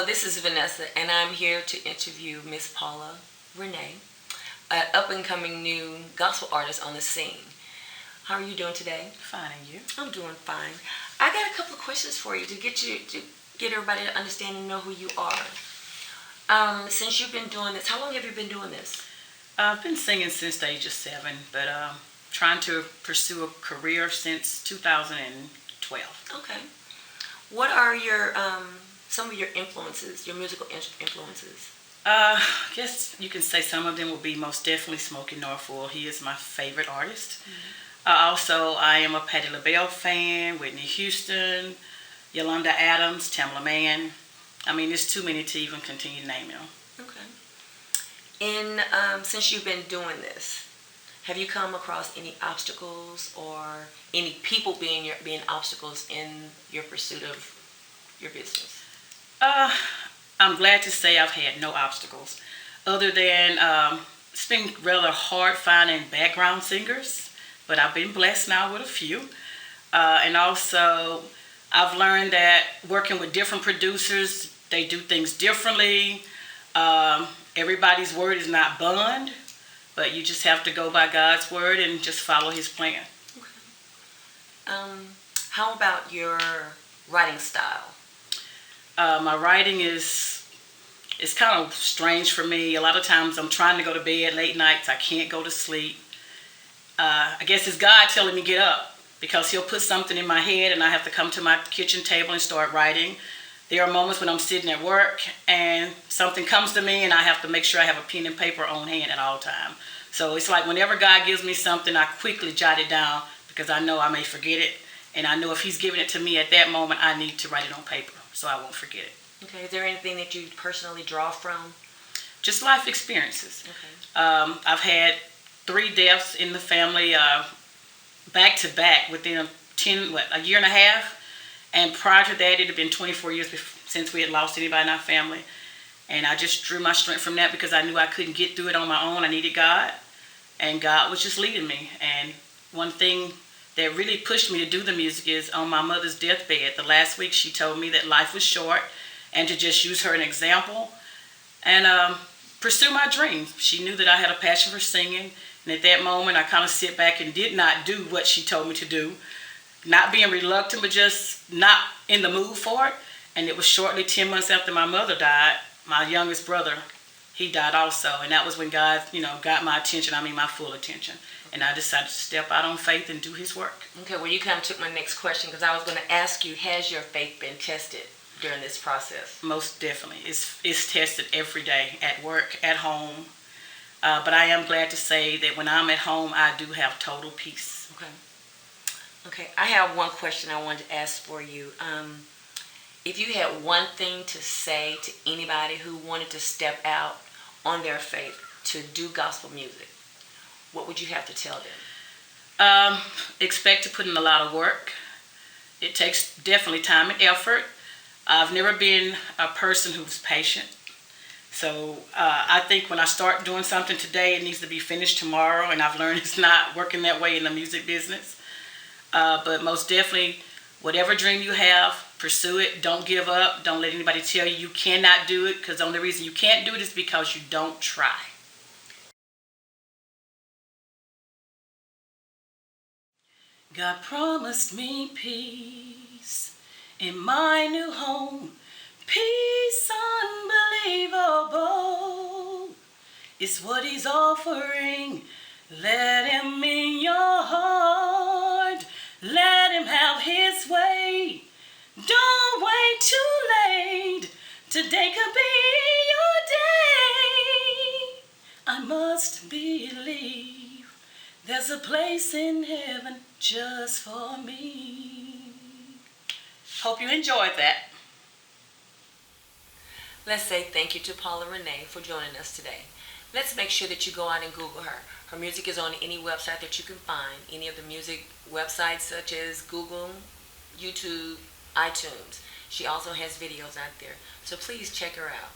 Hello, this is Vanessa, and I'm here to interview Miss Paula Renee, an up-and-coming new gospel artist on the scene. How are you doing today? Fine, and you? I'm doing fine. I got a couple of questions for you to get everybody to understand and know who you are. Since you've been doing this, how long have you been doing this? I've been singing since the age of 7, but trying to pursue a career since 2012. Okay. What are your some of your influences, your musical influences? I guess you can say some of them will be most definitely Smokey Norfolk. He is my favorite artist. Also, I am a Patti LaBelle fan, Whitney Houston, Yolanda Adams, Tamla Mann. I mean, there's too many to even continue to name them. Okay. And since you've been doing this, have you come across any obstacles or any people being obstacles in your pursuit of your business? I'm glad to say I've had no obstacles, other than it's been rather hard finding background singers, but I've been blessed now with a few. And also, I've learned that working with different producers, they do things differently. Everybody's word is not bond, but you just have to go by God's word and just follow His plan. Okay. How about your writing style? My writing is kind of strange for me. A lot of times I'm trying to go to bed late nights. I can't go to sleep. I guess it's God telling me get up, because He'll put something in my head and I have to come to my kitchen table and start writing. There are moments when I'm sitting at work and something comes to me and I have to make sure I have a pen and paper on hand at all times. So it's like whenever God gives me something, I quickly jot it down because I know I may forget it. And I know if He's giving it to me at that moment, I need to write it on paper so I won't forget it. Okay. Is there anything that you personally draw from? Just life experiences. Okay. I've had 3 deaths in the family back to back within a year and a half. And prior to that, it had been 24 years since we had lost anybody in our family. And I just drew my strength from that because I knew I couldn't get through it on my own. I needed God. And God was just leading me. And one thing that really pushed me to do the music is on my mother's deathbed. The last week, she told me that life was short and to just use her an example and pursue my dreams. She knew that I had a passion for singing. And at that moment, I kind of sit back and did not do what she told me to do. Not being reluctant, but just not in the mood for it. And it was shortly 10 months after my mother died, my youngest brother, he died also. And that was when God, got my attention, my full attention. And I decided to step out on faith and do His work. Okay, well, you kind of took my next question because I was going to ask you, has your faith been tested during this process? Most definitely. It's tested every day, at work, at home. But I am glad to say that when I'm at home, I do have total peace. Okay, I have one question I wanted to ask for you. If you had one thing to say to anybody who wanted to step out on their faith to do gospel music, what would you have to tell them? Expect to put in a lot of work. It takes definitely time and effort. I've never been a person who's patient. So I think when I start doing something today, it needs to be finished tomorrow. And I've learned it's not working that way in the music business. But most definitely, whatever dream you have, pursue it. Don't give up. Don't let anybody tell you cannot do it, because the only reason you can't do it is because you don't try. God promised me peace in my new home. Peace unbelievable. It's what He's offering. Let Him in your heart. Let Him have His way. Don't wait too late. Today could be your day. I must believe there's a place in heaven just for me. Hope you enjoyed that. Let's say thank you to Paula Renee for joining us today. Let's make sure that you go out and Google her. Her music is on any website that you can find, any of the music websites such as Google, YouTube, iTunes. She also has videos out there, so please check her out.